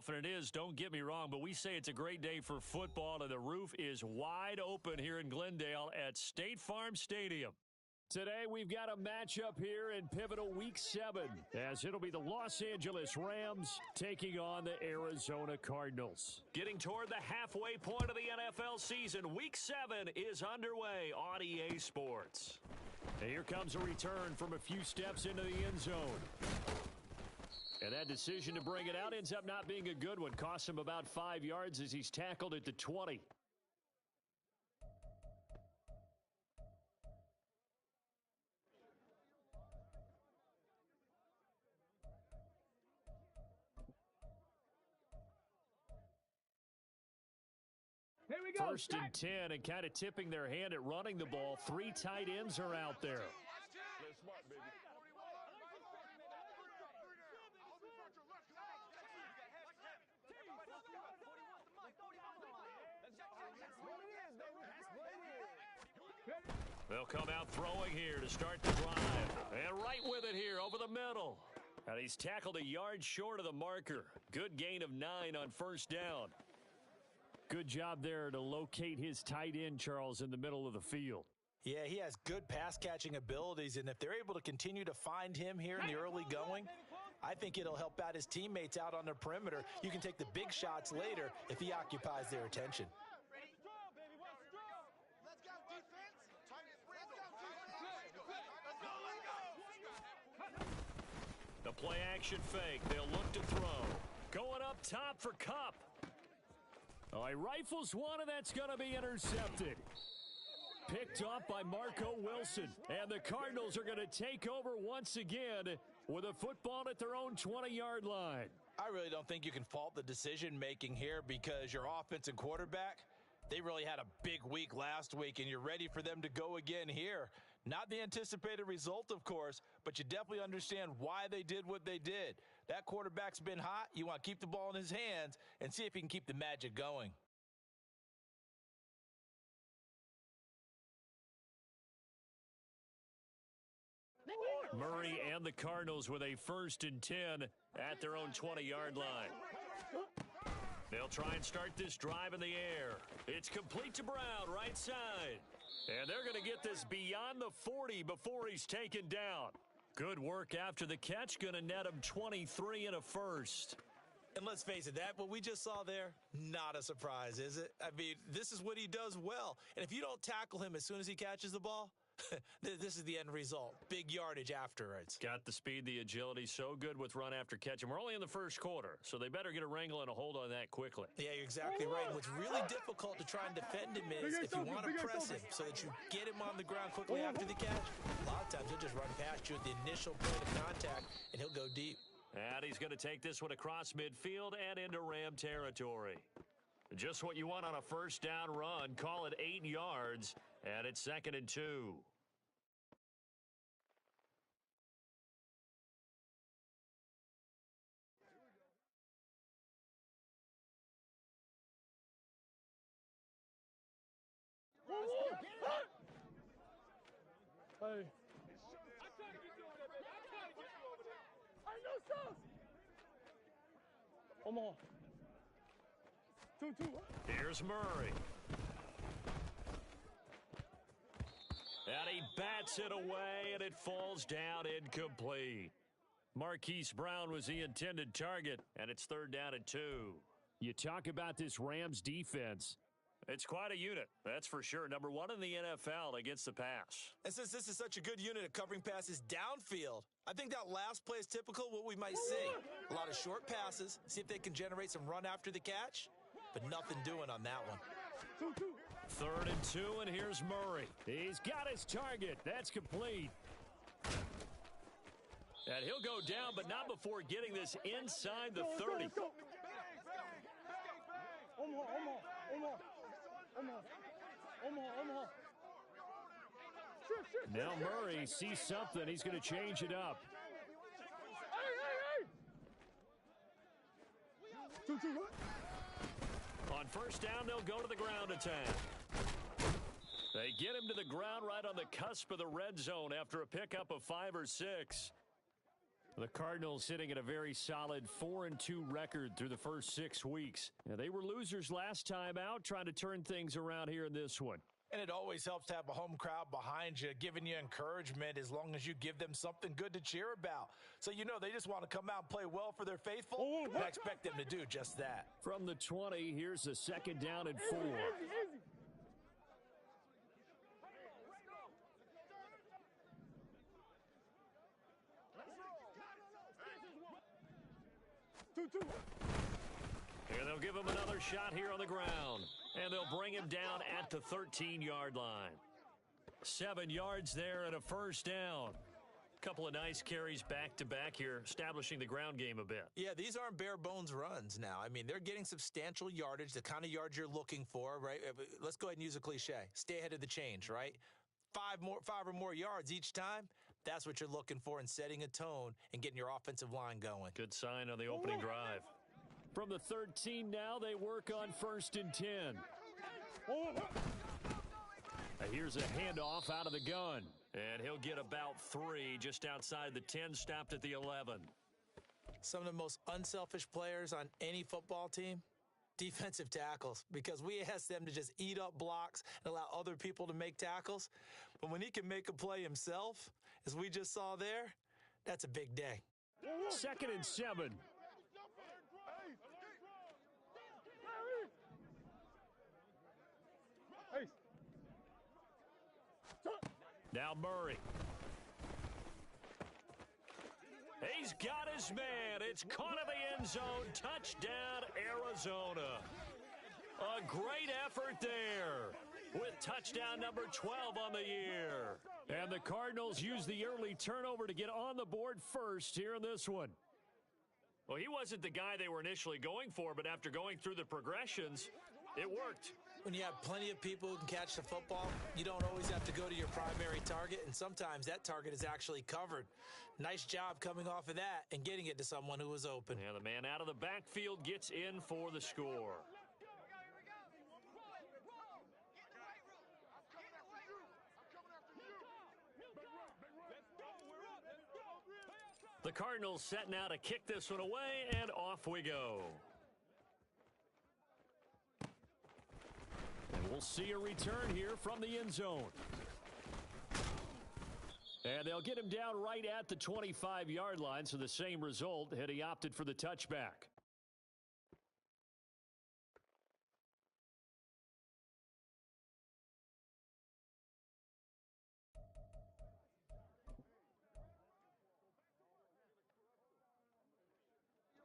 tough, and it is, don't get me wrong, but we say it's a great day for football, and the roof is wide open here in Glendale at State Farm Stadium. Today, we've got a matchup here in pivotal Week 7, as it'll be the Los Angeles Rams taking on the Arizona Cardinals. Getting toward the halfway point of the NFL season, Week 7 is underway on EA Sports. And here comes a return from a few steps into the end zone. And that decision to bring it out ends up not being a good one. Costs him about 5 yards as he's tackled at the 20. Here we go. First and 10, and kind of tipping their hand at running the ball. 3 tight ends are out there. They'll come out throwing here to start the drive. And right with it here over the middle. And he's tackled a yard short of the marker. Good gain of 9 on first down. Good job there to locate his tight end, Charles, in the middle of the field. Yeah, he has good pass-catching abilities, and if they're able to continue to find him here in the early going, I think it'll help out his teammates out on the perimeter. You can take the big shots later if he occupies their attention. The play action fake. They'll look to throw. Going up top for Kupp. Oh, he rifles one, and that's going to be intercepted. Picked off by Marco Wilson. And the Cardinals are going to take over once again with a football at their own 20-yard line. I really don't think you can fault the decision-making here because your offense and quarterback, they really had a big week last week, and you're ready for them to go again here. Not the anticipated result, of course, but you definitely understand why they did what they did. That quarterback's been hot. You want to keep the ball in his hands and see if he can keep the magic going. Murray and the Cardinals with a 1st and 10 at their own 20-yard line. They'll try and start this drive in the air. It's complete to Brown, right side. And they're going to get this beyond the 40 before he's taken down. Good work after the catch. Going to net him 23 and a first. And let's face it, what we just saw there, not a surprise, is it? I mean, this is what he does well. And if you don't tackle him as soon as he catches the ball, this is the end result. Big yardage afterwards. Got the speed, the agility, so good with run after catch. And we're only in the first quarter, so they better get a wrangle and a hold on that quickly. Yeah, you're exactly right. And what's really difficult to try and defend him is if you want to press him so that you get him on the ground quickly after the catch, a lot of times he'll just run past you at the initial point of contact, and he'll go deep. And he's going to take this one across midfield and into Ram territory. Just what you want on a first down run. Call it 8 yards, and it's 2nd and 2. Hey. Omaha. 2-2. Here's Murray. And he bats it away, and it falls down incomplete. Marquise Brown was the intended target, and it's 3rd down and 2. You talk about this Rams defense. It's quite a unit, that's for sure. Number 1 in the NFL against the pass. And since this is such a good unit at covering passes downfield, I think that last play is typical of what we might see. A lot of short passes, see if they can generate some run after the catch, but nothing doing on that one. 3rd and 2, and here's Murray. He's got his target. That's complete. And he'll go down, but not before getting this inside the 30. Omaha. Now Murray sees something. He's going to change it up. On first down, they'll go to the ground attack. They get him to the ground right on the cusp of the red zone after a pickup of 5 or 6. The Cardinals sitting at a very solid 4-2 record through the first 6 weeks. Now, they were losers last time out, trying to turn things around here in this one. And it always helps to have a home crowd behind you, giving you encouragement as long as you give them something good to cheer about. So, you know, they just want to come out and play well for their faithful, and I expect them to do just that. From the 20, here's a second down and 4. And they'll give him another shot here on the ground. And they'll bring him down at the 13-yard line. 7 yards there and a first down. Couple of nice carries back-to-back here, establishing the ground game a bit. Yeah, these aren't bare-bones runs now. I mean, they're getting substantial yardage, the kind of yards you're looking for, right? Let's go ahead and use a cliche. Stay ahead of the change, right? 5 or more yards each time. That's what you're looking for in setting a tone and getting your offensive line going. Good sign on the opening drive. From the 13 now, they work on 1st and 10. Here's a handoff out of the gun. And he'll get about 3 just outside the 10, stopped at the 11. Some of the most unselfish players on any football team, defensive tackles, because we ask them to just eat up blocks and allow other people to make tackles. But when he can make a play himself, as we just saw there, that's a big day. 2nd and 7. Now Murray. He's got his man. It's caught in the end zone. Touchdown, Arizona. A great effort there with touchdown number 12 on the year. And the Cardinals use the early turnover to get on the board first here in this one. Well, he wasn't the guy they were initially going for, but after going through the progressions, it worked. When you have plenty of people who can catch the football, you don't always have to go to your primary target, and sometimes that target is actually covered. Nice job coming off of that and getting it to someone who was open. And the man out of the backfield gets in for the score. The Cardinals set now to kick this one away, and off we go. And we'll see a return here from the end zone. And they'll get him down right at the 25-yard line, so the same result had he opted for the touchback.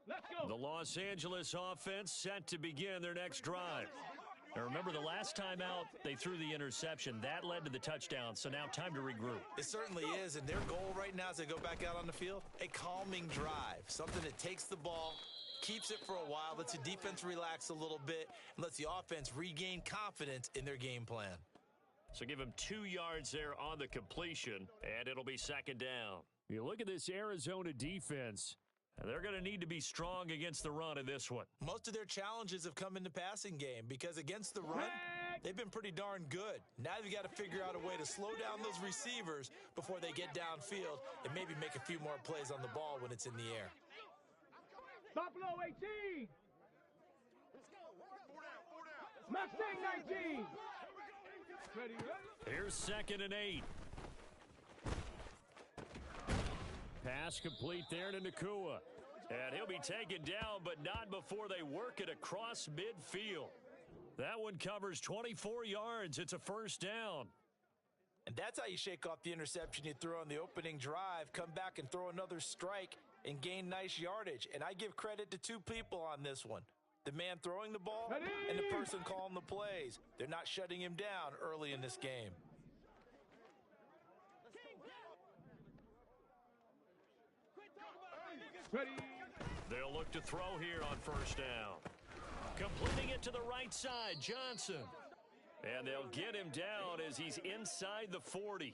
Let's go. The Los Angeles offense set to begin their next drive. Now remember, the last time out, they threw the interception. That led to the touchdown, so now time to regroup. It certainly is, and their goal right now as they go back out on the field, a calming drive, something that takes the ball, keeps it for a while, lets the defense relax a little bit, and lets the offense regain confidence in their game plan. So give him 2 yards there on the completion, and it'll be second down. You look at this Arizona defense. They're going to need to be strong against the run in this one. Most of their challenges have come in the passing game because against the run, they've been pretty darn good. Now they've got to figure out a way to slow down those receivers before they get downfield and maybe make a few more plays on the ball when it's in the air. Buffalo 18. Mustang 19. Ready? Here's 2nd and 8. Pass complete there to Nacua. And he'll be taken down, but not before they work it across midfield. That one covers 24 yards. It's a first down. And that's how you shake off the interception you threw on the opening drive, come back and throw another strike and gain nice yardage. And I give credit to 2 people on this one. The man throwing the ball and the person calling the plays. They're not shutting him down early in this game. Ready? They'll look to throw here on first down. Completing it to the right side, Johnson. And they'll get him down as he's inside the 40.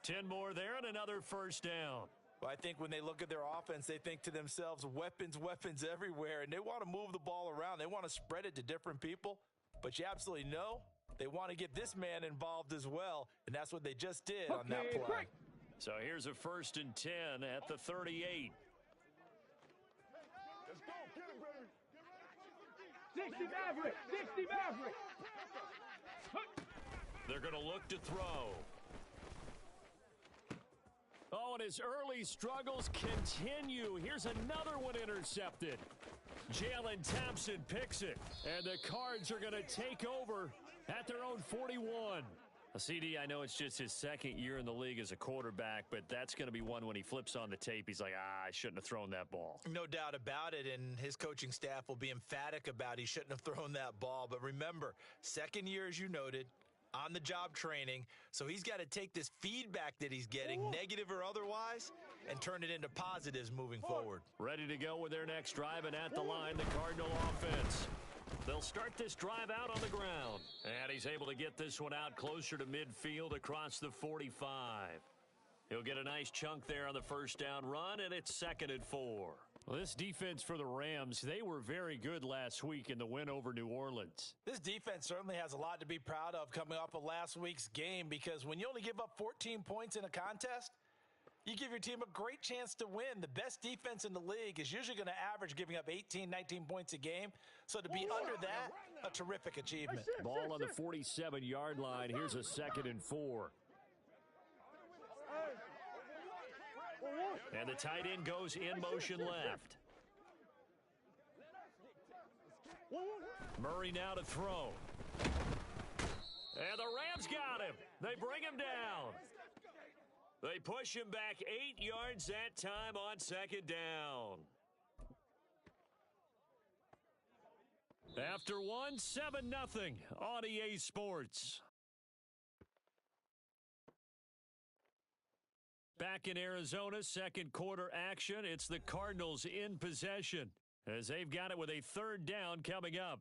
10 more there and another first down. Well, I think when they look at their offense, they think to themselves, weapons everywhere, and they want to move the ball around. They want to spread it to different people, but you absolutely know they want to get this man involved as well, and that's what they just did on that play. So here's a 1st and 10 at the 38. 60 Maverick. 60 Maverick. They're going to look to throw. Oh, and his early struggles continue. Here's another one intercepted. Jalen Thompson picks it, and the Cards are going to take over at their own 41. CD, I know it's just his second year in the league as a quarterback, but that's going to be one when he flips on the tape. He's like, I shouldn't have thrown that ball. No doubt about it, and his coaching staff will be emphatic about he shouldn't have thrown that ball. But remember, second year, as you noted, on-the-job training, so he's got to take this feedback that he's getting, negative or otherwise, and turn it into positives moving forward. Ready to go with their next drive, and at the line, the Cardinal offense. They'll start this drive out on the ground. And he's able to get this one out closer to midfield across the 45. He'll get a nice chunk there on the first down run, and it's 2nd and 4. Well, this defense for the Rams, they were very good last week in the win over New Orleans. This defense certainly has a lot to be proud of coming off of last week's game, because when you only give up 14 points in a contest, you give your team a great chance to win. The best defense in the league is usually going to average giving up 18, 19 points a game. So to be under that, a terrific achievement. Ball on the 47-yard line. Here's a 2nd and 4. And the tight end goes in motion left. Murray now to throw. And the Rams got him. They bring him down. They push him back 8 yards that time on 2nd down. After one, 7-0 on EA Sports. Back in Arizona, second quarter action. It's the Cardinals in possession as they've got it with a 3rd down coming up.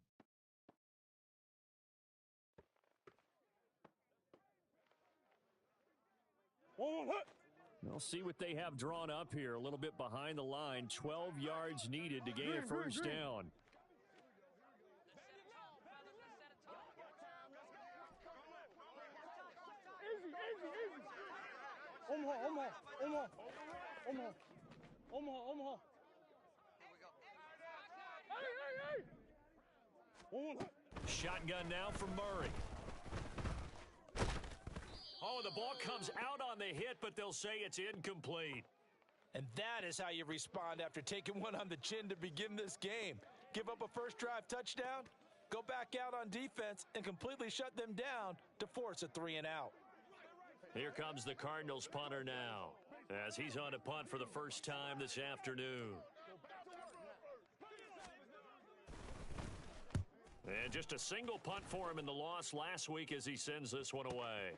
We'll see what they have drawn up here. A little bit behind the line. 12 yards needed to gain a first down. Omaha. Shotgun now for Murray. Oh, the ball comes out on the hit, but they'll say it's incomplete. And that is how you respond after taking one on the chin to begin this game. Give up a first drive touchdown, go back out on defense, and completely shut them down to force a 3-and-out. Here comes the Cardinals punter now, as he's on to punt for the first time this afternoon. And just a single punt for him in the loss last week as he sends this one away.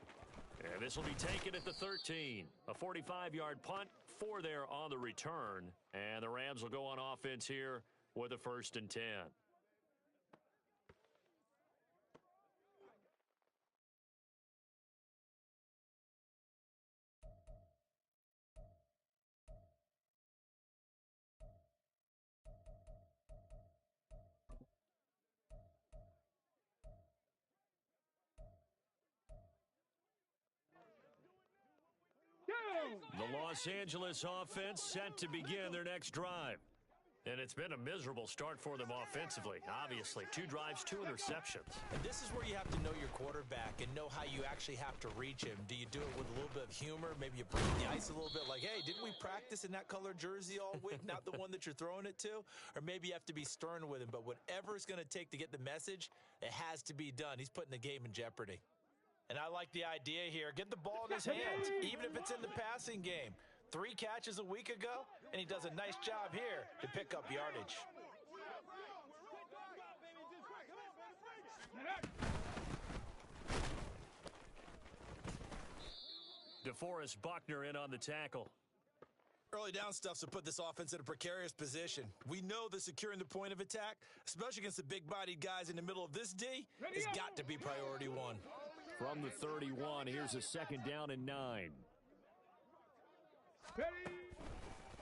And this will be taken at the 13. A 45-yard punt, 4 there on the return. And the Rams will go on offense here with a 1st and 10. The Los Angeles offense set to begin their next drive. And it's been a miserable start for them offensively, obviously. 2 drives, 2 interceptions. And this is where you have to know your quarterback and know how you actually have to reach him. Do you do it with a little bit of humor? Maybe you break the ice a little bit like, hey, didn't we practice in that color jersey all week, not the one that you're throwing it to? Or maybe you have to be stern with him. But whatever it's going to take to get the message, it has to be done. He's putting the game in jeopardy. And I like the idea here. Get the ball in his hands, even if it's in the passing game. 3 catches a week ago, and he does a nice job here to pick up yardage. DeForest Buckner in on the tackle. Early down stuffs will put this offense in a precarious position. We know that securing the point of attack, especially against the big-bodied guys in the middle of this D, has got to be priority 1. From the 31, here's a 2nd down and 9.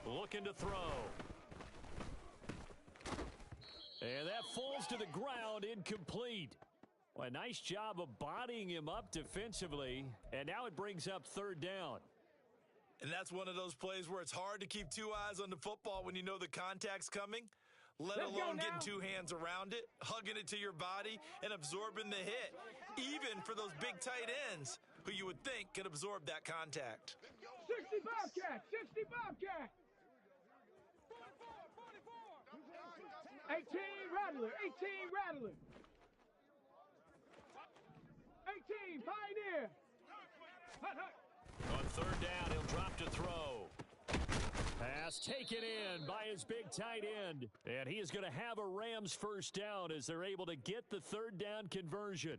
Looking to throw. And that falls to the ground, incomplete. Well, a nice job of bodying him up defensively, and now it brings up 3rd down. And that's one of those plays where it's hard to keep 2 eyes on the football when you know the contact's coming. let alone getting two hands around it, hugging it to your body, and absorbing the hit, even for those big tight ends who you would think could absorb that contact. 60 Bobcat, 60 Bobcat. 18 Rattler, 18 Rattler. 18 Pioneer. On third down, he'll drop to throw. Pass taken in by his big tight end. And he is going to have a Rams first down as they're able to get the third down conversion.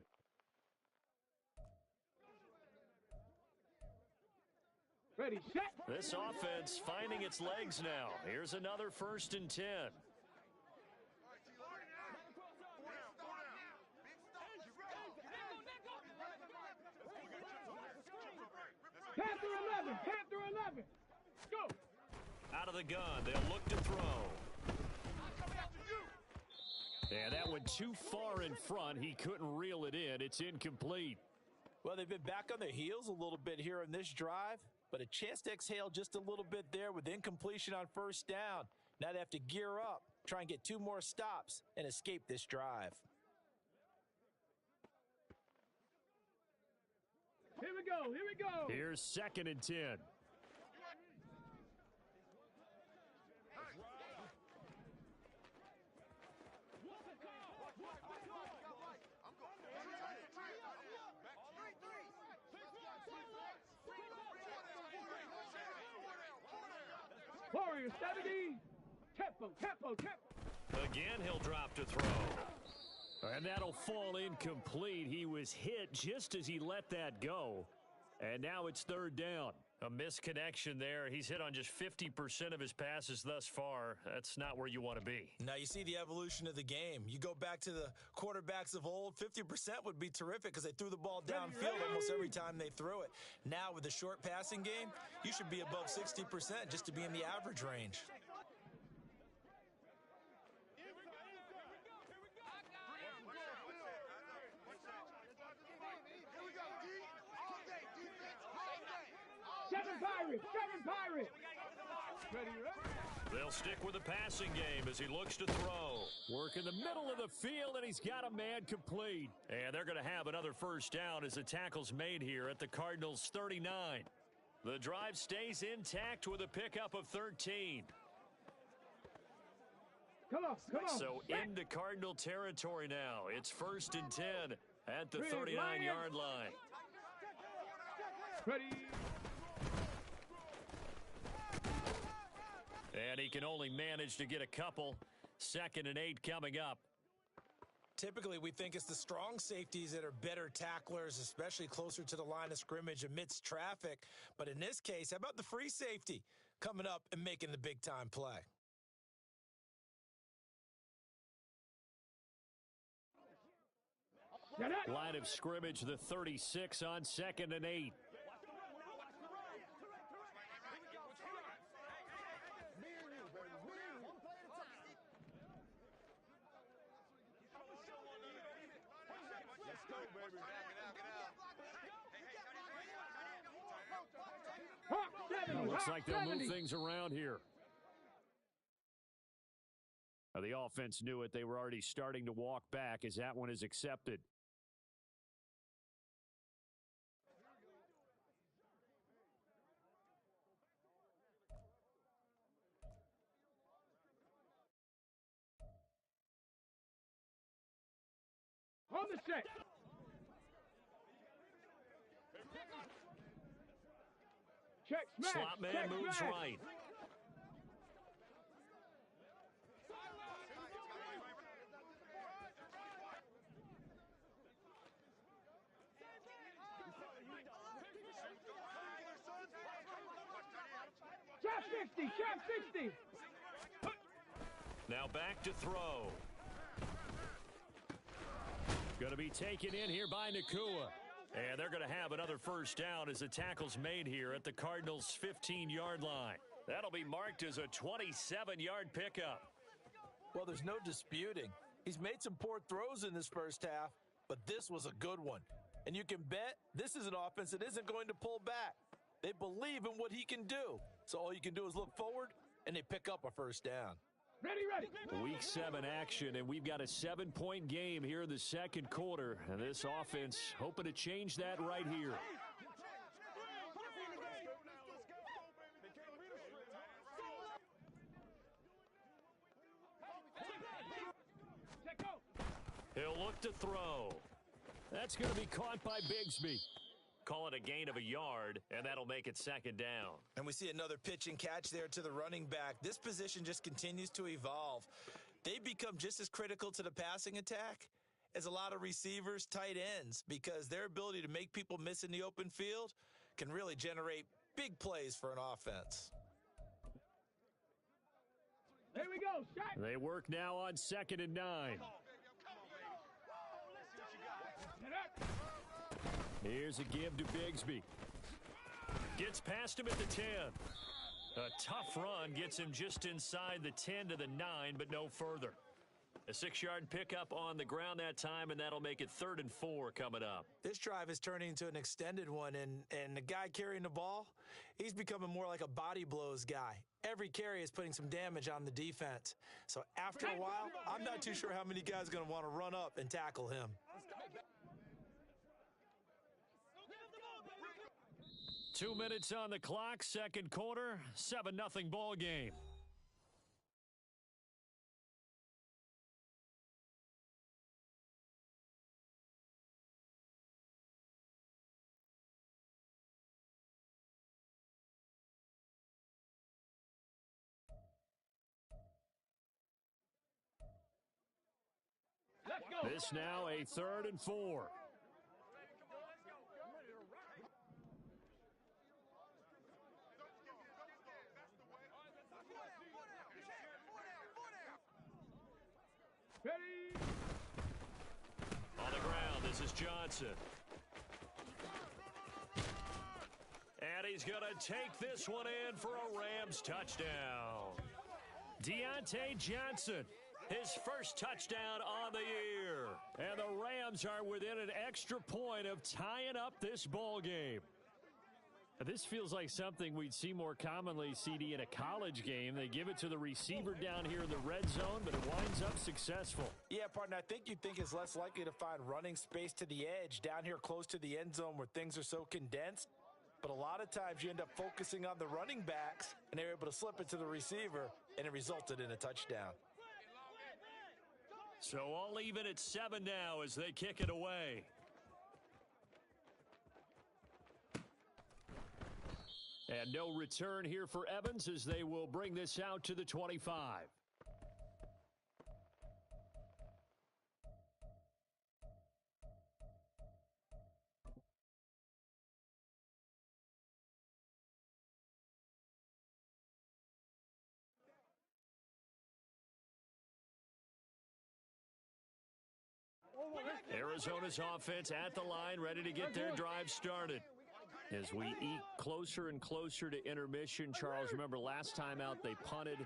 Ready, set. This offense finding its legs now. Here's another 1st and 10. Panther 11, Panther 11. Go. Out of the gun, they'll look to throw. And that went too far in front. He couldn't reel it in. It's incomplete. Well, they've been back on their heels a little bit here in this drive, but a chance to exhale just a little bit there with incompletion on first down. Now they have to gear up, try and get 2 more stops, and escape this drive. Here we go, here we go. Here's 2nd and 10. Warrior 70. Tempo, tempo, tempo. Again, he'll drop to throw. And that'll fall incomplete. He was hit just as he let that go. And now it's 3rd down. A misconnection there. He's hit on just 50% of his passes thus far. That's not where you want to be. Now you see the evolution of the game. You go back to the quarterbacks of old, 50% would be terrific because they threw the ball downfield almost every time they threw it. Now with the short passing game, you should be above 60% just to be in the average range. Seven Pirates. Ready, ready. They'll stick with the passing game as he looks to throw. Work in the middle of the field, and he's got a man complete. And they're going to have another first down as the tackle's made here at the Cardinals' 39. The drive stays intact with a pickup of 13. Come on. So into Cardinal territory now. It's 1st and 10 at the 39-yard line. Ready. And he can only manage to get a couple. 2nd and 8 coming up. Typically, we think it's the strong safeties that are better tacklers, especially closer to the line of scrimmage amidst traffic. But in this case, how about the free safety coming up and making the big-time play? Line of scrimmage, the 36 on 2nd and 8. Looks like they'll move things around here. Now, the offense knew it. They were already starting to walk back as that one is accepted. On the set. Check smash. Slot man check moves smash. right. Trap 60. Now back to throw. Going to be taken in here by Nacua. And they're going to have another first down as the tackle's made here at the Cardinals' 15-yard line. That'll be marked as a 27-yard pickup. Well, there's no disputing. He's made some poor throws in this first half, but this was a good one. And you can bet this is an offense that isn't going to pull back. They believe in what he can do. So all you can do is look forward, and they pick up a first down. Ready. Week 7 action, and we've got a 7-point game here in the second quarter. And this offense hoping to change that right here. He'll look to throw. That's going to be caught by Bigsby. Call it a gain of a yard, and that'll make it second down. And we see another pitch and catch there to the running back. This position just continues to evolve. They become just as critical to the passing attack as a lot of receivers, tight ends, because their ability to make people miss in the open field can really generate big plays for an offense. Here we go. Shot. They work now on 2nd and 9. Here's a give to Bigsby. Gets past him at the 10. A tough run gets him just inside the 10 to the 9, but no further. A 6-yard pickup on the ground that time, and that'll make it 3rd and 4 coming up. This drive is turning into an extended one, and the guy carrying the ball, he's becoming more like a body blows guy. Every carry is putting some damage on the defense. So after a while, I'm not too sure how many guys are going to want to run up and tackle him. 2 minutes on the clock, second quarter, 7-0 ball game. Let's go. This now a 3rd and 4. Ready. On the ground, this is Johnson. And he's going to take this one in for a Rams touchdown. Deontay Johnson, his first touchdown on the year. And the Rams are within an extra point of tying up this ball game. This feels like something we'd see more commonly, CD, in a college game. They give it to the receiver down here in the red zone, but it winds up successful. Yeah, partner, I think you'd think it's less likely to find running space to the edge down here close to the end zone where things are so condensed. But a lot of times you end up focusing on the running backs, and they're able to slip it to the receiver, and it resulted in a touchdown. So all even at 7 now as they kick it away. And no return here for Evans as they will bring this out to the 25. Arizona's offense at the line, ready to get their drive started. As we eke closer and closer to intermission, Charles, remember last time out they punted.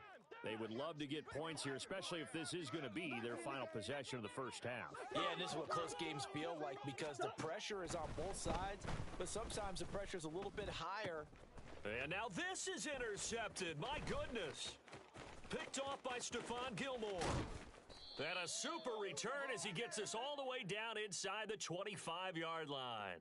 They would love to get points here, especially if this is going to be their final possession of the first half. Yeah, and this is what close games feel like because the pressure is on both sides, but sometimes the pressure is a little bit higher. And now this is intercepted. My goodness. Picked off by Stephon Gilmore. And a super return as he gets us all the way down inside the 25-yard line.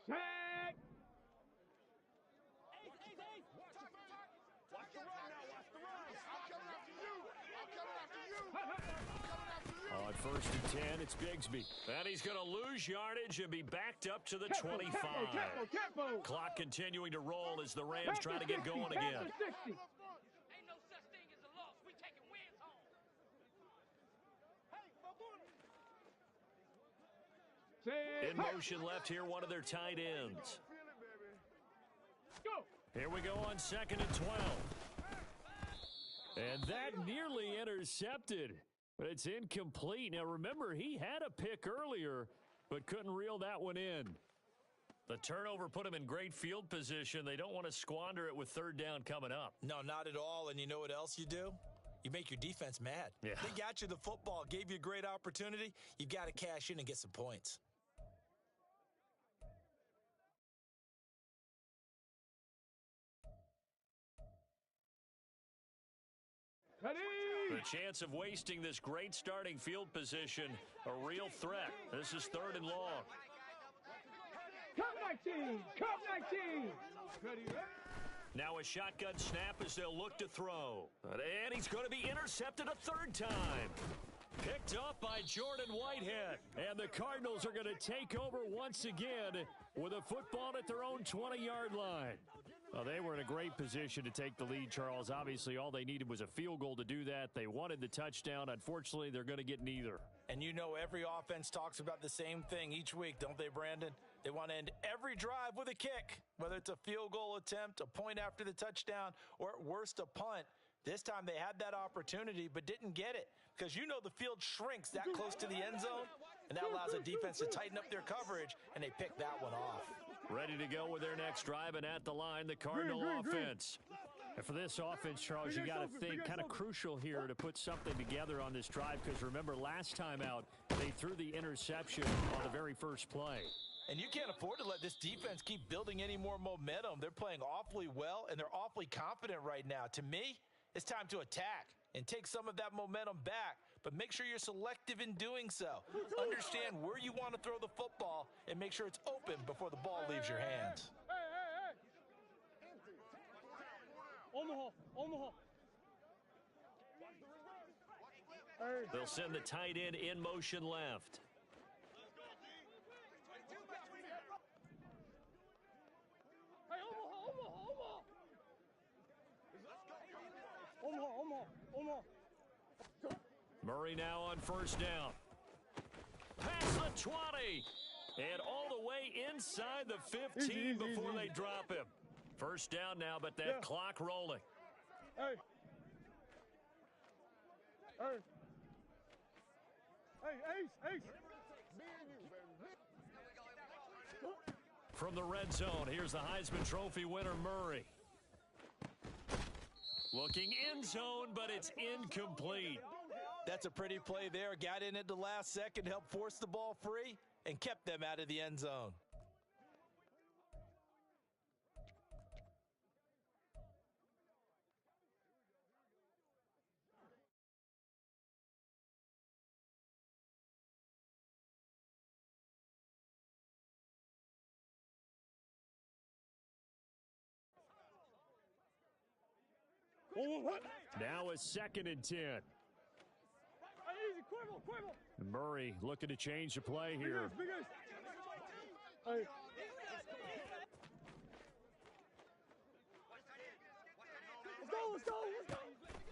Set. Watch the run now. Watch the run. I'm coming after you. I'm coming after you. I'm coming after you. On 1st and 10, it's Bigsby. And he's going to lose yardage and be backed up to the 25. Tempo. Clock continuing to roll as the Rams try to get going again. Ain't no such thing as a loss. We taking wins home. In motion left here, one of their tight ends. Go. Here we go on 2nd and 12. And that nearly intercepted, but it's incomplete. Now remember, he had a pick earlier, but couldn't reel that one in. The turnover put him in great field position. They don't want to squander it with 3rd down coming up. No, not at all. And you know what else you do? You make your defense mad. Yeah. They got you the football, gave you a great opportunity. You've got to cash in and get some points. Ready? The chance of wasting this great starting field position, a real threat. This is 3rd and long. Come 19! Come 19! Ready, ready? Now a shotgun snap as they'll look to throw. And he's going to be intercepted a 3rd time. Picked up by Jordan Whitehead. And the Cardinals are going to take over once again with a football at their own 20-yard line. Well, they were in a great position to take the lead, Charles. Obviously, all they needed was a field goal to do that. They wanted the touchdown. Unfortunately, they're going to get neither. And you know every offense talks about the same thing each week, don't they, Brandon? They want to end every drive with a kick, whether it's a field goal attempt, a point after the touchdown, or at worst, a punt. This time they had that opportunity but didn't get it because you know the field shrinks that close to the end zone, and that allows the defense to tighten up their coverage, and they pick that one off. Ready to go with their next drive, and at the line, the Cardinal offense. And for this offense, Charles, you got to think kind of crucial here to put something together on this drive because remember, last time out, they threw the interception on the very first play. And you can't afford to let this defense keep building any more momentum. They're playing awfully well, and they're awfully confident right now. To me, it's time to attack and take some of that momentum back, but make sure you're selective in doing so. Understand where you want to throw the football and make sure it's open before the ball leaves your hands. Omaha, Omaha. They'll send the tight end in motion left. Hey, Omaha. Omaha. Murray now on 1st down. Past the 20. And all the way inside the 15 before they drop him. 1st down now, but that clock rolling. Hey. Ace. From the red zone, here's the Heisman Trophy winner, Murray. Looking in zone, but it's incomplete. That's a pretty play there. Got in at the last second, helped force the ball free, and kept them out of the end zone. Now a 2nd and 10. Easy, Quavo. Murray looking to change the play here. Big ace. Hey. Let's go.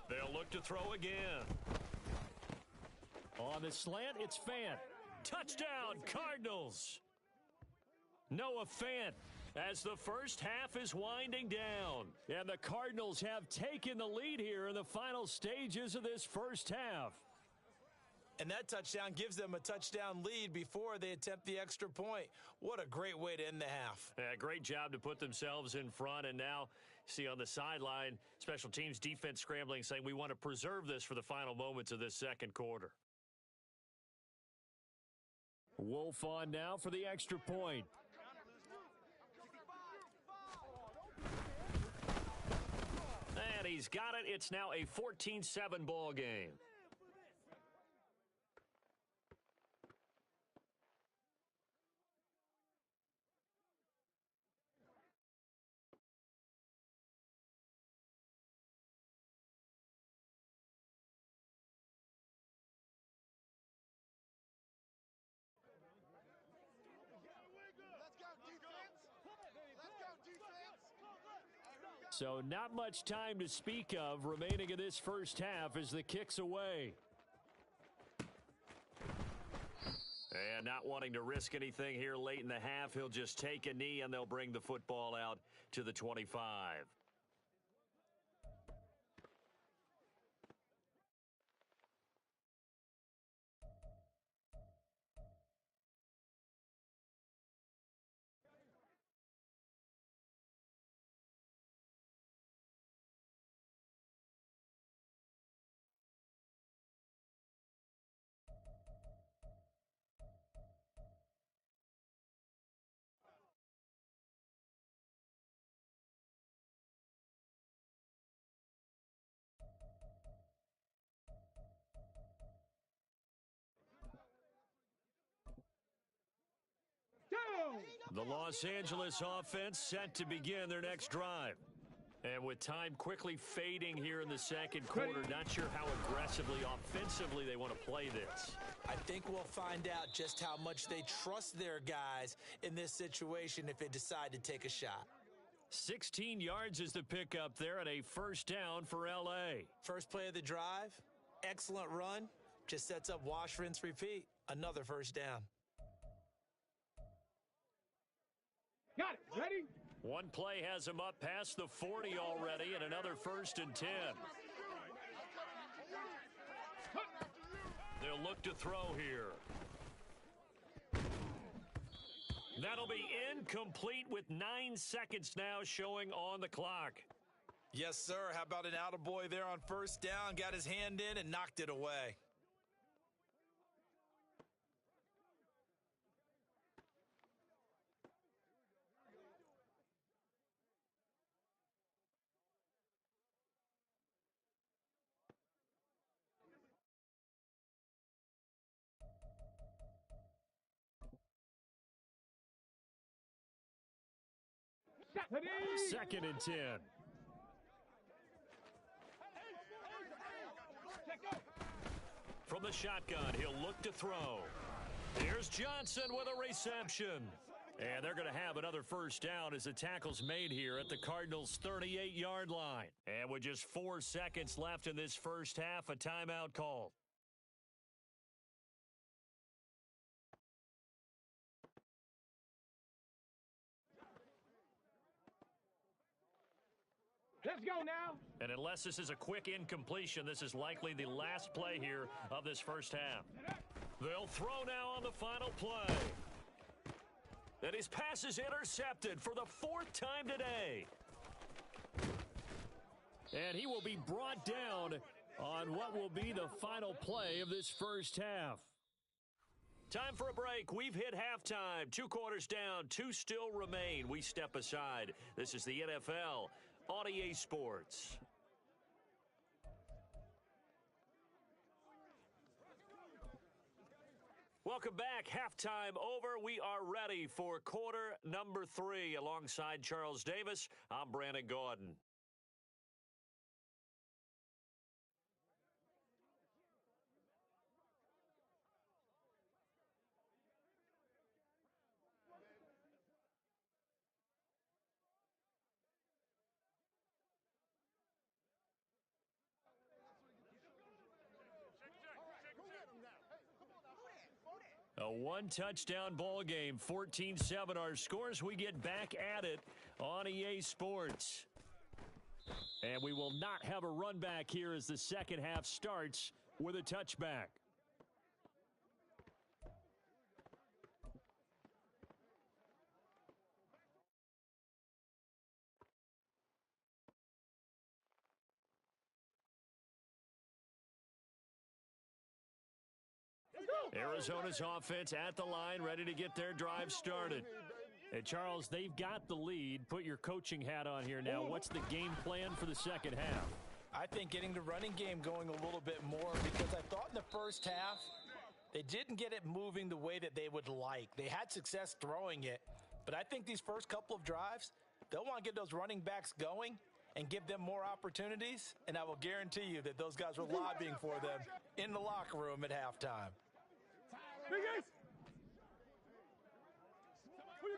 They'll look to throw again. On the slant, it's Fant. Touchdown, Cardinals. Noah Fant as the first half is winding down. And the Cardinals have taken the lead here in the final stages of this first half. And that touchdown gives them a touchdown lead before they attempt the extra point. What a great way to end the half. Yeah, great job to put themselves in front. And now, see on the sideline, special teams defense scrambling, saying we want to preserve this for the final moments of this 2nd quarter. Wolf on now for the extra point. And he's got it. It's now a 14-7 ball game. So not much time to speak of remaining in this first half as the kick's away. And not wanting to risk anything here late in the half, he'll just take a knee and they'll bring the football out to the 25. The Los Angeles offense set to begin their next drive. And with time quickly fading here in the second quarter, not sure how aggressively, offensively they want to play this. I think we'll find out just how much they trust their guys in this situation if they decide to take a shot. 16 yards is the pickup there and a first down for L.A. First play of the drive, excellent run, just sets up wash, rinse, repeat. Another first down. Got it. Ready? One play has him up past the 40 already, and another 1st and 10. They'll look to throw here. That'll be incomplete with 9 seconds now showing on the clock. Yes, sir. How about an attaboy there on first down? Got his hand in and knocked it away. Second and 10. From the shotgun, he'll look to throw. Here's Johnson with a reception. And they're going to have another first down as the tackle's made here at the Cardinals' 38-yard line. And with just 4 seconds left in this first half, a timeout call. Let's go now. And unless this is a quick incompletion, this is likely the last play here of this first half. They'll throw now on the final play. And his pass is intercepted for the 4th time today. And he will be brought down on what will be the final play of this first half. Time for a break. We've hit halftime. 2 quarters down, 2 still remain. We step aside. This is the NFL on EA Sports. Welcome back. Halftime over. We are ready for quarter number 3. Alongside Charles Davis, I'm Brandon Gaudin. A 1-touchdown ball game, 14-7 our scores. We get back at it on EA Sports. And we will not have a run back here as the second half starts with a touchback. Arizona's offense at the line, ready to get their drive started. And Charles, they've got the lead. Put your coaching hat on here now. What's the game plan for the second half? I think getting the running game going a little bit more, because I thought in the first half they didn't get it moving the way that they would like. They had success throwing it, but I think these first couple of drives, they'll want to get those running backs going and give them more opportunities, and I will guarantee you that those guys were lobbying for them in the locker room at halftime. Biggest. What you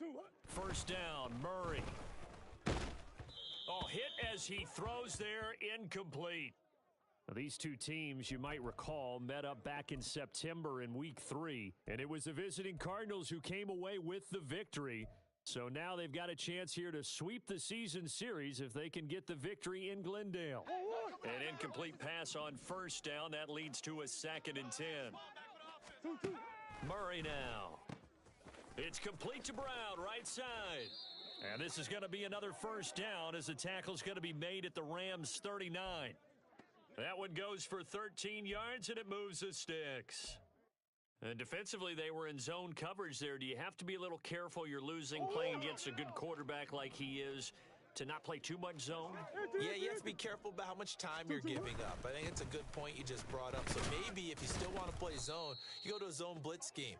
got? 2-2, what? First down, Murray. Oh, hit as he throws there, incomplete. Now, these two teams, you might recall, met up back in September in Week 3, and it was the visiting Cardinals who came away with the victory. So now they've got a chance here to sweep the season series if they can get the victory in Glendale. An incomplete pass on first down. That leads to a 2nd and 10. Murray now. It's complete to Brown, right side. And this is going to be another first down as the tackle's going to be made at the Rams' 39. That one goes for 13 yards, and it moves the sticks. And defensively, they were in zone coverage there. Do you have to be a little careful? You're losing playing against a good quarterback like he is to not play too much zone? Yeah, you have to be careful about how much time you're giving up. I think it's a good point you just brought up. So maybe if you still want to play zone, you go to a zone blitz scheme.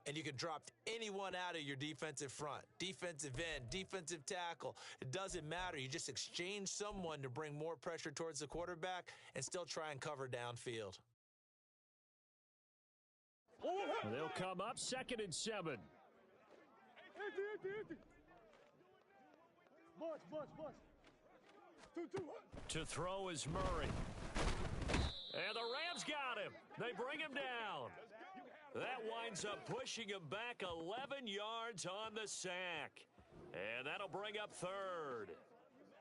and you can drop anyone out of your defensive front, defensive end, defensive tackle. It doesn't matter. You just exchange someone to bring more pressure towards the quarterback and still try and cover downfield. They'll come up 2nd and 7. To throw is Murray. And the Rams got him. They bring him down. That winds up pushing him back 11 yards on the sack. And that'll bring up 3rd.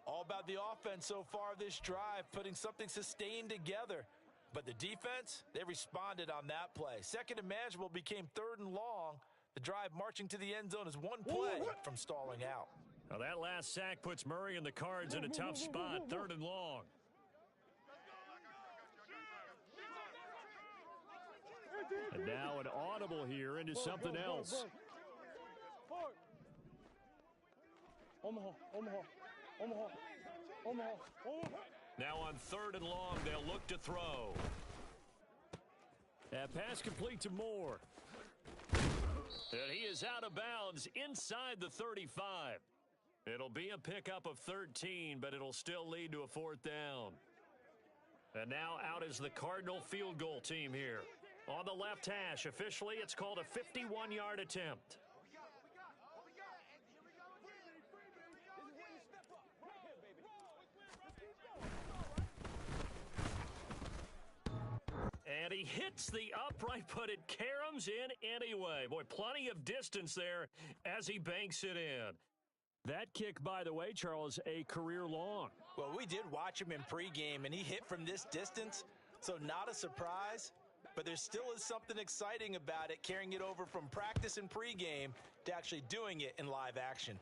All about the offense so far this drive, putting something sustained together. But the defense, they responded on that play. 2nd and manageable became 3rd and long. The drive marching to the end zone is one play from stalling out. Now that last sack puts Murray and the Cards in a tough spot, 3rd and long. And now an audible here into something else. Now on 3rd and long, they'll look to throw. That pass complete to Moore. And he is out of bounds inside the 35. It'll be a pickup of 13, but it'll still lead to a 4th down. And now out is the Cardinal field goal team here. On the left hash, officially, it's called a 51-yard attempt. And he hits the upright, but it caroms in anyway. Boy, plenty of distance there as he banks it in. That kick, by the way, Charles, a career long. Well, we did watch him in pregame, and he hit from this distance, so not a surprise. But there still is something exciting about it, carrying it over from practice and pregame to actually doing it in live action.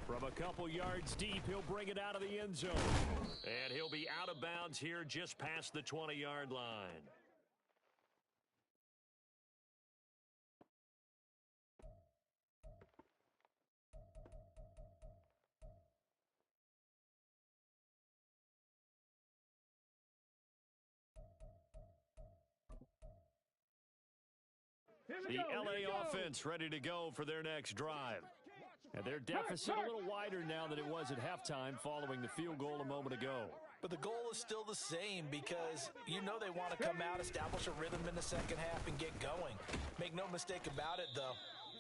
From a couple yards deep, he'll bring it out of the end zone. And he'll be out of bounds here just past the 20-yard line. The LA offense ready to go for their next drive. And their deficit a little wider now than it was at halftime following the field goal a moment ago. But the goal is still the same because you know they want to come out, establish a rhythm in the second half, and get going. Make no mistake about it, though.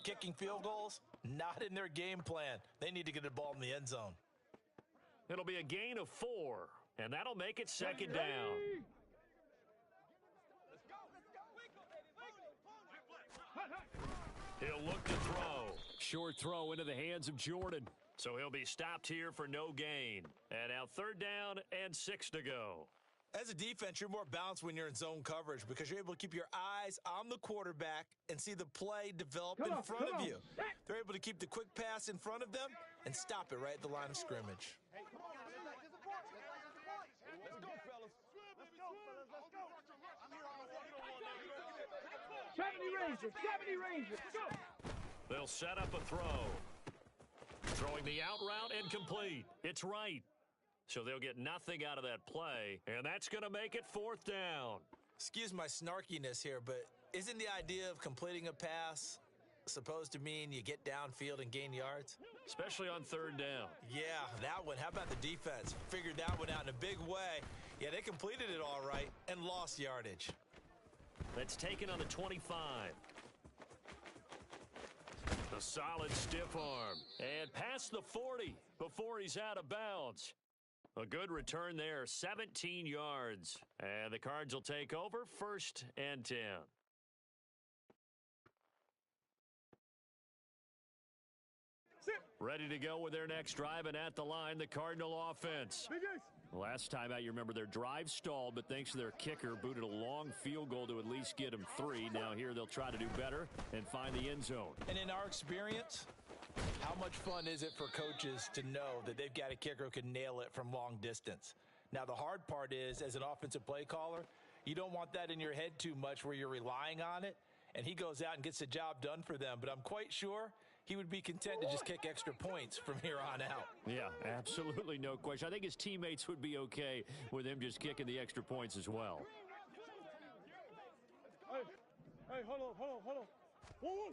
Kicking field goals, not in their game plan. They need to get the ball in the end zone. It'll be a gain of 4, and that'll make it 2nd down. He'll look to throw. Short throw into the hands of Jordan. So he'll be stopped here for no gain. And now 3rd down and 6 to go. As a defense, you're more balanced when you're in zone coverage because you're able to keep your eyes on the quarterback and see the play develop in front of you. They're able to keep the quick pass in front of them and stop it right at the line of scrimmage. Hey, come on, let's get the points. Let's go, fellas. Let's go, fellas. Let's go. 70 Rangers, 70 Rangers, go! They'll set up a throw. Throwing the out route and complete. It's right. So they'll get nothing out of that play, and that's going to make it 4th down. Excuse my snarkiness here, but isn't the idea of completing a pass supposed to mean you get downfield and gain yards? Especially on 3rd down. Yeah, that one. How about the defense? Figured that one out in a big way. Yeah, they completed it all right and lost yardage. That's taken on the 25. A solid stiff arm. And past the 40 before he's out of bounds. A good return there, 17 yards. And the Cards will take over 1st and 10. Ready to go with their next drive, and at the line, the Cardinal offense. Last time out, you remember their drive stalled, but thanks to their kicker, booted a long field goal to at least get them 3. Now here they'll try to do better and find the end zone. And in our experience, how much fun is it for coaches to know that they've got a kicker who can nail it from long distance? Now, the hard part is, as an offensive play caller, you don't want that in your head too much where you're relying on it, and he goes out and gets the job done for them. But I'm quite sure he would be content to just kick extra points from here on out. Yeah, absolutely no question. I think his teammates would be okay with him just kicking the extra points as well. Hey, Hey, hold on. Whoa.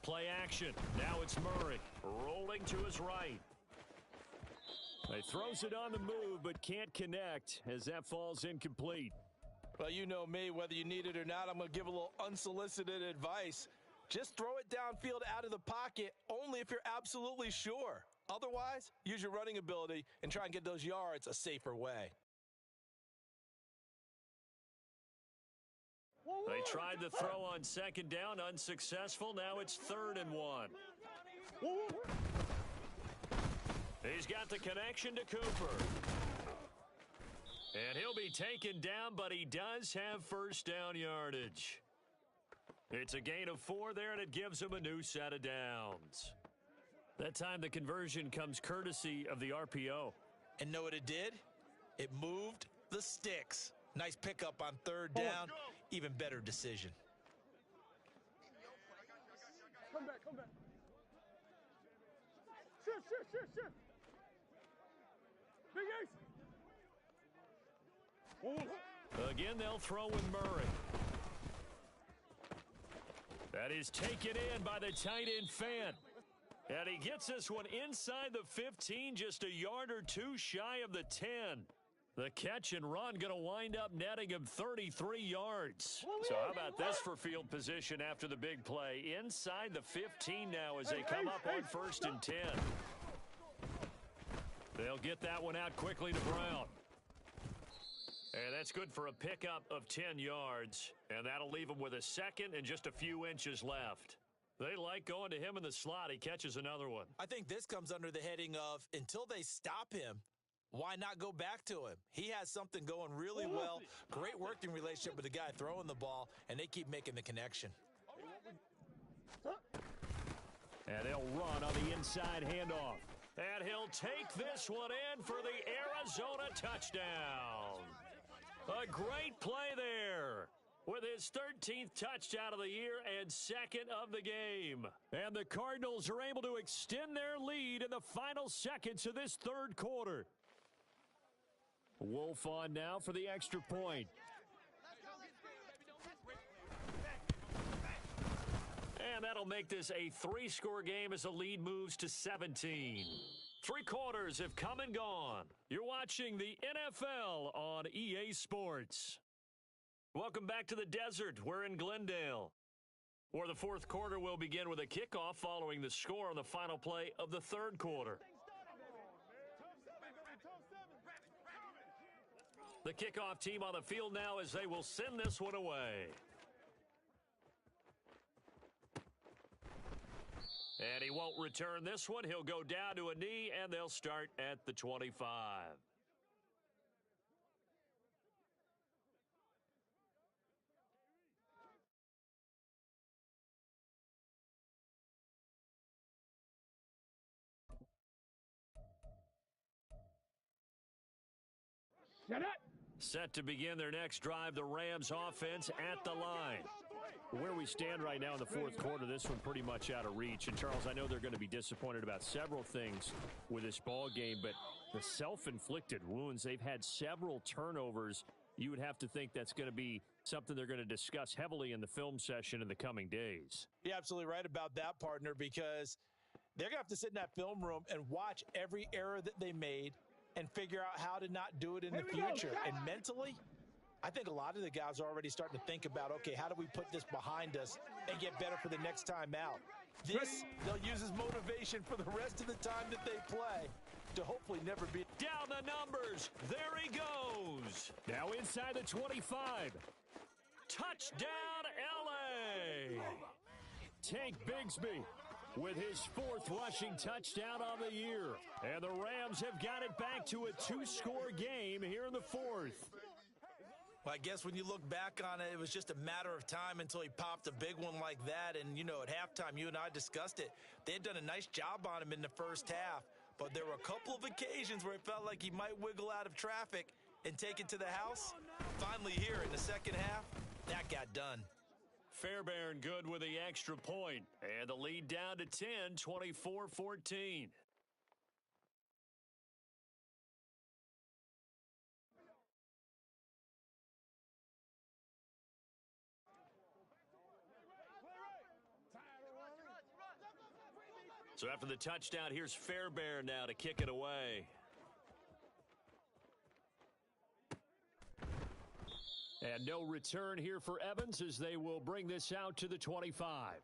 Play action. Now it's Murray rolling to his right. He throws it on the move but can't connect as that falls incomplete. Well, you know me, whether you need it or not, I'm going to give a little unsolicited advice. Just throw it downfield out of the pocket only if you're absolutely sure. Otherwise, use your running ability and try and get those yards a safer way. They tried the throw on second down, unsuccessful. Now it's 3rd and 1. He's got the connection to Cooper. And he'll be taken down, but he does have first down yardage. It's a gain of 4 there, and it gives him a new set of downs. That time the conversion comes courtesy of the RPO. And know what it did? It moved the sticks. Nice pickup on 3rd down. Even better decision. Come back. Shift. Big Ace. Again, they'll throw with Murray. That is taken in by the tight end Fant. And he gets this one inside the 15, just a yard or two shy of the 10. The catch and run going to wind up netting him 33 yards. So how about this for field position after the big play? Inside the 15 now as they come up on 1st and 10. They'll get that one out quickly to Brown. And that's good for a pickup of 10 yards. And that'll leave him with a second and just a few inches left. They like going to him in the slot. He catches another one. I think this comes under the heading of until they stop him, why not go back to him? He has something going really well. Great working relationship with the guy throwing the ball, and they keep making the connection. And they'll run on the inside handoff. And he'll take this one in for the Arizona touchdown. A great play there with his 13th touchdown of the year and second of the game. And the Cardinals are able to extend their lead in the final seconds of this 3rd quarter. Wolf on now for the extra point. And that'll make this a 3-score game as the lead moves to 17. 3 quarters have come and gone. You're watching the NFL on EA Sports. Welcome back to the desert. We're in Glendale, where the 4th quarter will begin with a kickoff following the score on the final play of the 3rd quarter. The kickoff team on the field now as they will send this one away. And he won't return this one. He'll go down to a knee, and they'll start at the 25. Shut up. Set to begin their next drive, the Rams offense at the line. Where we stand right now in the 4th quarter, this one pretty much out of reach. And, Charles, I know they're going to be disappointed about several things with this ball game, but the self-inflicted wounds, they've had several turnovers. You would have to think that's going to be something they're going to discuss heavily in the film session in the coming days. You're absolutely right about that, partner, because they're going to have to sit in that film room and watch every error that they made and figure out how to not do it in the future. And mentally, I think a lot of the guys are already starting to think about, okay, how do we put this behind us and get better for the next time out? This, they'll use as motivation for the rest of the time that they play to hopefully never be. Down the numbers. There he goes. Now inside the 25. Touchdown, L.A. Tank Bigsby with his 4th rushing touchdown on the year. And the Rams have got it back to a 2-score game here in the 4th. Well, I guess when you look back on it, it was just a matter of time until he popped a big one like that. And, you know, at halftime, you and I discussed it. They had done a nice job on him in the first half. But there were a couple of occasions where it felt like he might wiggle out of traffic and take it to the house. Finally here in the second half, that got done. Fairbairn good with the extra point. And the lead down to 10, 24-14. So after the touchdown, here's Fairbairn now to kick it away. And no return here for Evans as they will bring this out to the 25.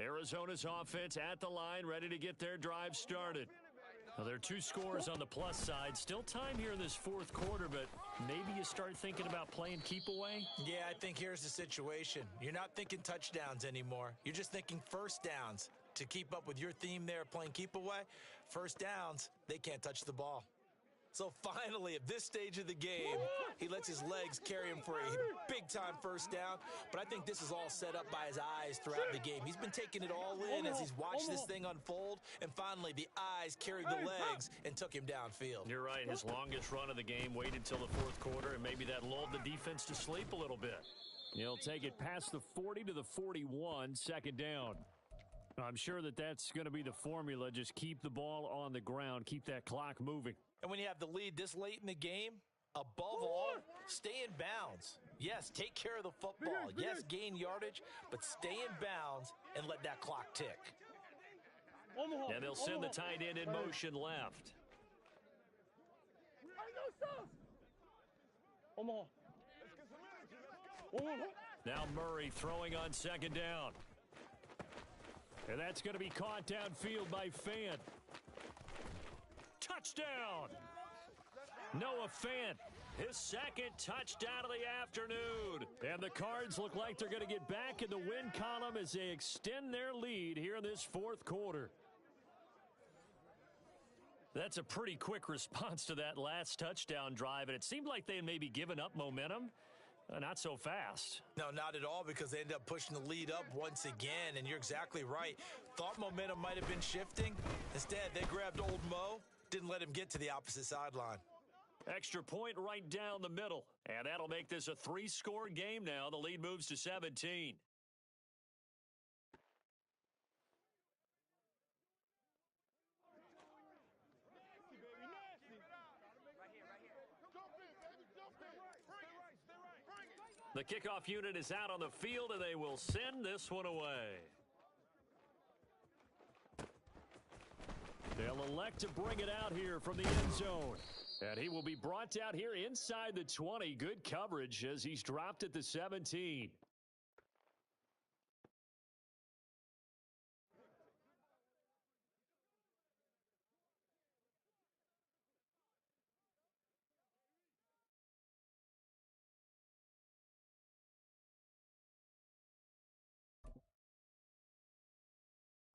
Arizona's offense at the line, ready to get their drive started. Well, there are 2 scores on the plus side. Still time here in this fourth quarter, but maybe you start thinking about playing keep away? Yeah, I think here's the situation. You're not thinking touchdowns anymore. You're just thinking first downs. To keep up with your theme there, playing keep away, first downs, they can't touch the ball. So finally, at this stage of the game, he lets his legs carry him for a big-time first down. But I think this is all set up by his eyes throughout the game. He's been taking it all in as he's watched this thing unfold. And finally, the eyes carried the legs and took him downfield. You're right. His longest run of the game waited till the fourth quarter, and maybe that lulled the defense to sleep a little bit. He'll take it past the 40 to the 41, second down. I'm sure that's going to be the formula. Just keep the ball on the ground. Keep that clock moving. And when you have the lead this late in the game, above all, stay in bounds. Yes, take care of the football. Yes, gain yardage, but stay in bounds and let that clock tick. And they'll send the tight end in motion left. Now Murray throwing on second down. And that's going to be caught downfield by Fant. Touchdown! Noah Fant, his second touchdown of the afternoon. And the Cards look like they're going to get back in the win column as they extend their lead here in this fourth quarter. That's a pretty quick response to that last touchdown drive, and it seemed like they had maybe given up momentum. Not so fast. No, not at all, because they ended up pushing the lead up once again, and you're exactly right. Thought momentum might have been shifting. Instead, they grabbed old Mo, didn't let him get to the opposite sideline. Extra point right down the middle, and that'll make this a 3-score game now. The lead moves to 17. The kickoff unit is out on the field, and they will send this one away. They'll elect to bring it out here from the end zone. And he will be brought down here inside the 20. Good coverage as he's dropped at the 17.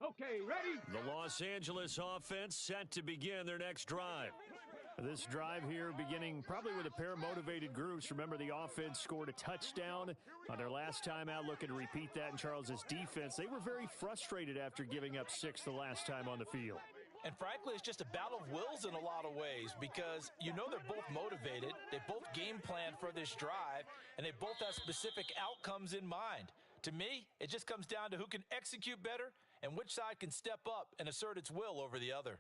Okay, ready? The Los Angeles offense set to begin their next drive. This drive here beginning probably with a pair of motivated groups. Remember, the offense scored a touchdown on their last time out, looking to repeat that in Charles's defense. They were very frustrated after giving up 6 the last time on the field. And frankly, it's just a battle of wills in a lot of ways, because you know they're both motivated, they both game plan for this drive, and they both have specific outcomes in mind. To me, it just comes down to who can execute better and which side can step up and assert its will over the other.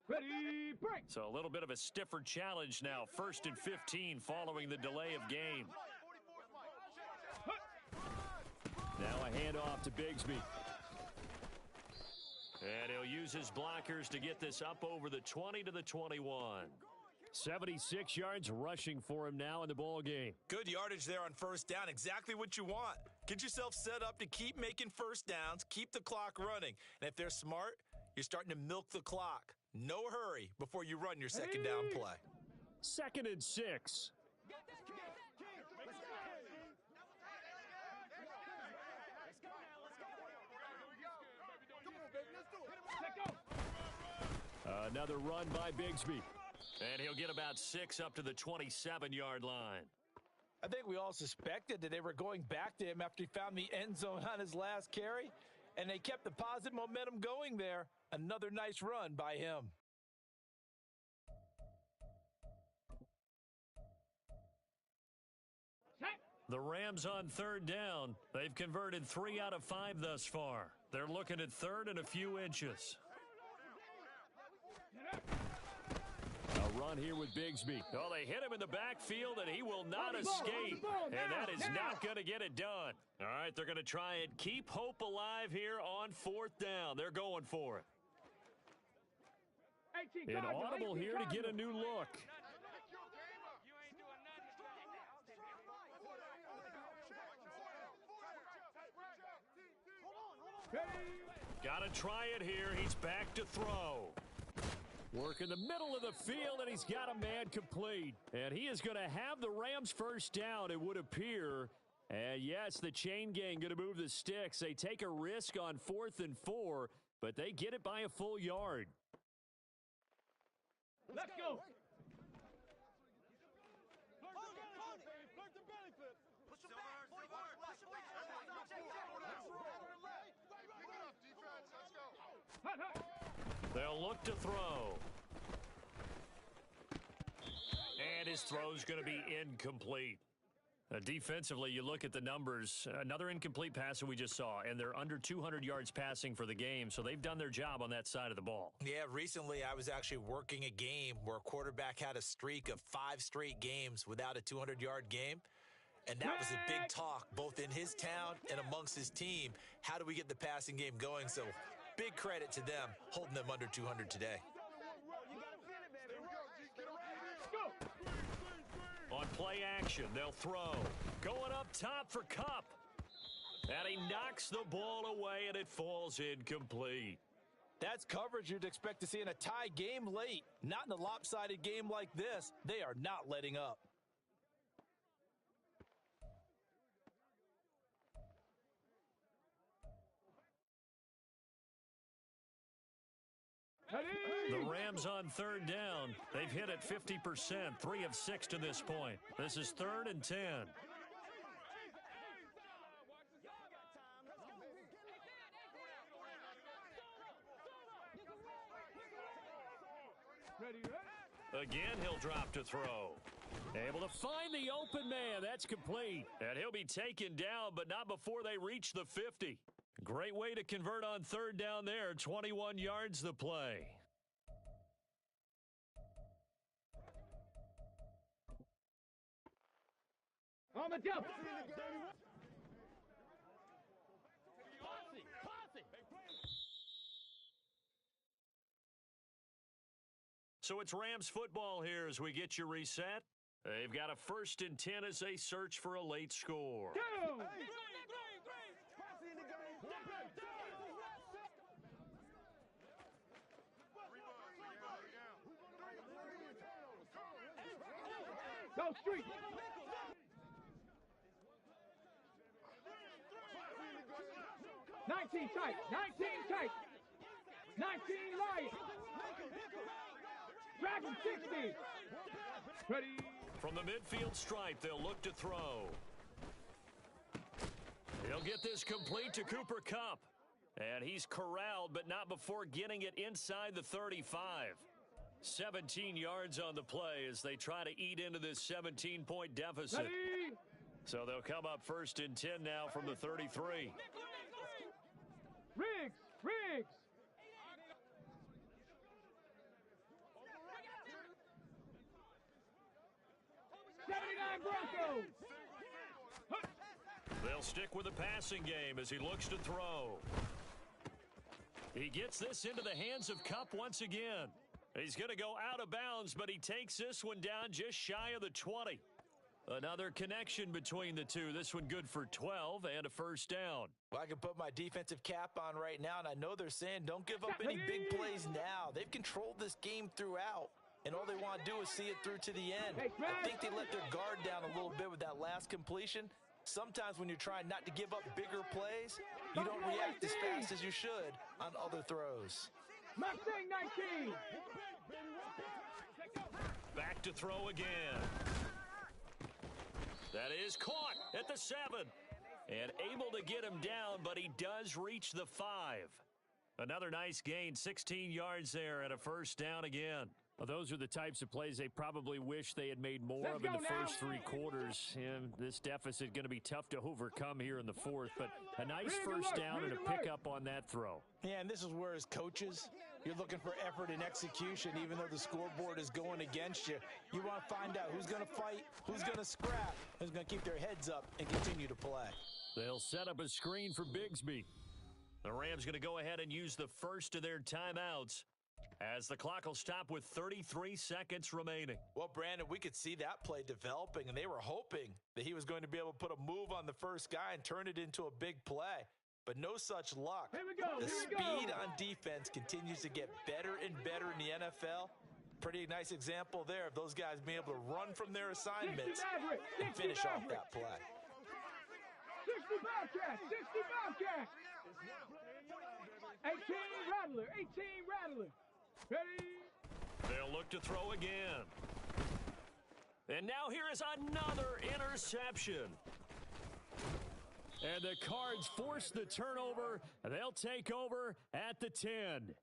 Ready, break! So a little bit of a stiffer challenge now. 1st and 15 following the delay of game. Now a handoff to Bigsby. And he'll use his blockers to get this up over the 20 to the 21. 76 yards rushing for him now in the ball game. Good yardage there on first down. Exactly what you want. Get yourself set up to keep making first downs, keep the clock running. And if they're smart, you're starting to milk the clock. No hurry before you run your second down play. 2nd and 6. Another run by Bigsby. And he'll get about 6 up to the 27-yard line. I think we all suspected that they were going back to him after he found the end zone on his last carry. and they kept the positive momentum going there. Another nice run by him. The Rams on third down. They've converted 3 out of 5 thus far. They're looking at third and a few inches. A run here with Bigsby. Oh, they hit him in the backfield, and he will not escape. And that is not going to get it done. All right, they're going to try and keep hope alive here on fourth down. They're going for it. Inaudible here to get a new look. Got to try it here. He's back to throw. Work in the middle of the field, and he's got a man complete. And he is going to have the Rams first down, it would appear. And yes, the chain gang going to move the sticks. They take a risk on 4th and 4, but they get it by a full yard. Let's go. They'll look to throw. And his throw's going to be incomplete. Defensively, you look at the numbers. Another incomplete pass that we just saw, and they're under 200 yards passing for the game, so they've done their job on that side of the ball. Yeah, recently I was actually working a game where a quarterback had a streak of 5 straight games without a 200-yard game. And that was a big talk, both in his town and amongst his team. How do we get the passing game going? So big credit to them holding them under 200 today. On play action, they'll throw. Going up top for Kupp. And he knocks the ball away, and it falls incomplete. That's coverage you'd expect to see in a tie game late. Not in a lopsided game like this. They are not letting up. The Rams on third down. They've hit it 50%, 3 of 6 to this point. This is 3rd and 10. Again, he'll drop to throw. Able to find the open man. That's complete. And he'll be taken down, but not before they reach the 50. Great way to convert on third down there. 21 yards the play. On the jump. So it's Rams football here as we get you reset. They've got a 1st and 10 as they search for a late score. Go! Go street. 19 tight. 19 tight. 19 Lions. Dragon 60. Ready. From the midfield stripe, they'll look to throw. He'll get this complete to Cooper Kupp. And he's corralled, but not before getting it inside the 35. 17 yards on the play as they try to eat into this 17-point deficit. Ready. So they'll come up 1st and 10 now from the 33. Riggs. Riggs. Broncos. They'll stick with the passing game as he looks to throw. He gets this into the hands of Kupp once again. He's going to go out of bounds, but he takes this one down just shy of the 20. Another connection between the two. This one good for 12 and a 1st down. Well, I can put my defensive cap on right now, and I know they're saying don't give up any big plays now. They've controlled this game throughout, and all they want to do is see it through to the end. I think they let their guard down a little bit with that last completion. Sometimes when you're trying not to give up bigger plays, you don't react as fast as you should on other throws. Mustang 19. Back to throw again. That is caught at the 7. And able to get him down, but he does reach the 5. Another nice gain, 16 yards there and a first down again. Well, those are the types of plays they probably wish they had made more of in the first 3 quarters. And this deficit going to be tough to overcome here in the 4th. But a nice first down and a pickup on that throw. Yeah, and this is where as coaches, you're looking for effort and execution. Even though the scoreboard is going against you, you want to find out who's going to fight, who's going to scrap, who's going to keep their heads up and continue to play. They'll set up a screen for Bigsby. The Rams going to go ahead and use the first of their timeouts as the clock will stop with 33 seconds remaining. Well, Brandon, we could see that play developing, and they were hoping that he was going to be able to put a move on the first guy and turn it into a big play. But no such luck. Here we go. The speed on defense continues to get better and better in the NFL. Pretty nice example there of those guys being able to run from their assignments and finish off that play. 60 Bobcats, 60 Bobcats. 18 Rattler, 18 Rattler. Ready? They'll look to throw again. And now here is another interception. And the Cards force the turnover. They'll take over at the 10.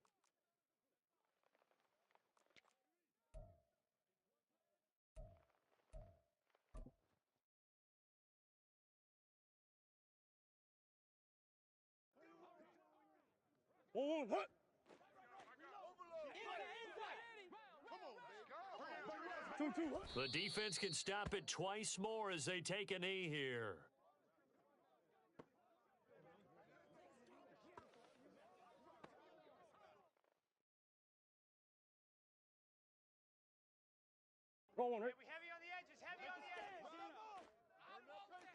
What? The defense can stop it twice more as they take a knee here. Go on, Rick. Heavy on the edges, heavy on the edges.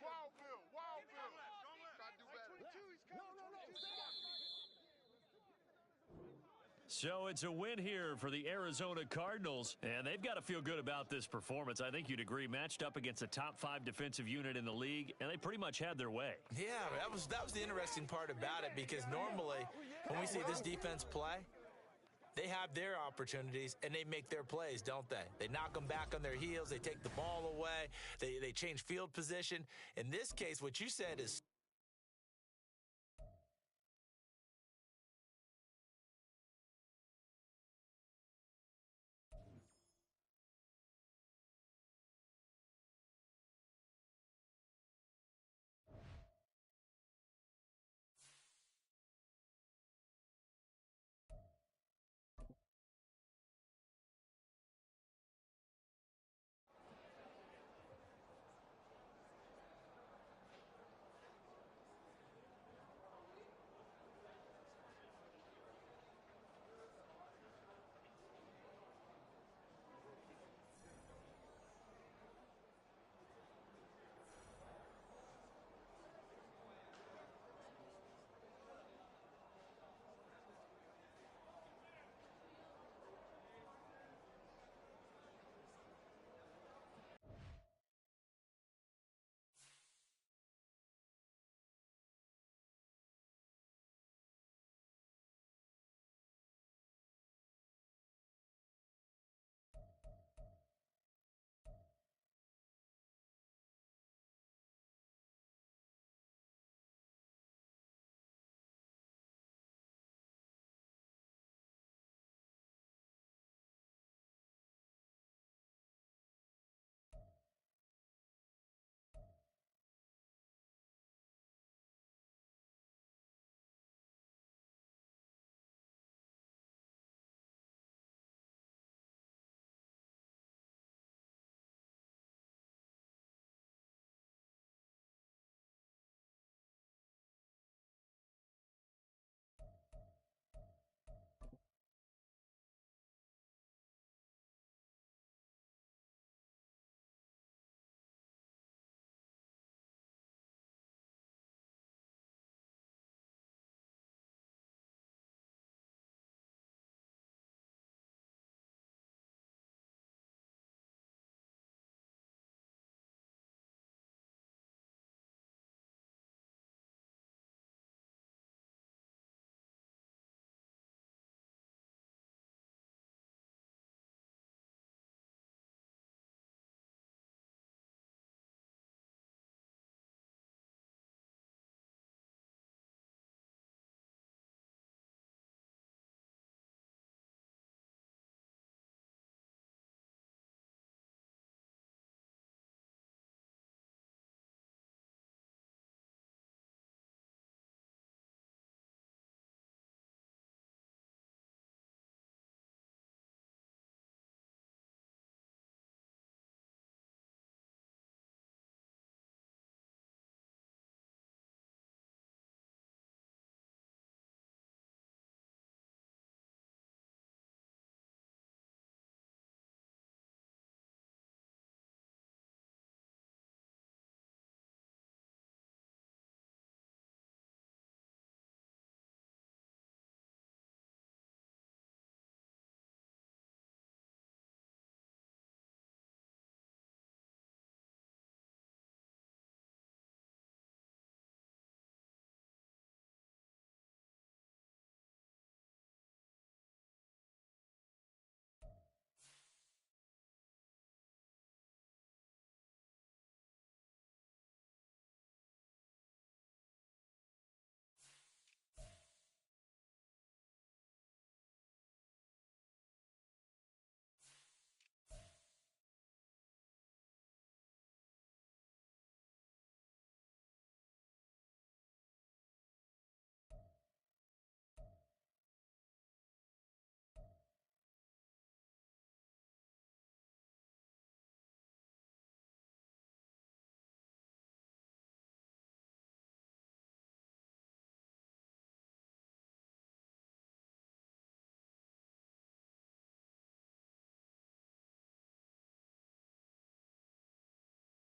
Wild Bill. Gotta do better. So it's a win here for the Arizona Cardinals, and they've got to feel good about this performance. I think you'd agree, matched up against a top 5 defensive unit in the league, and they pretty much had their way. Yeah, that was the interesting part about it, because normally when we see this defense play, they have their opportunities and they make their plays, don't they? They knock them back on their heels. They take the ball away. They change field position. In this case, what you said is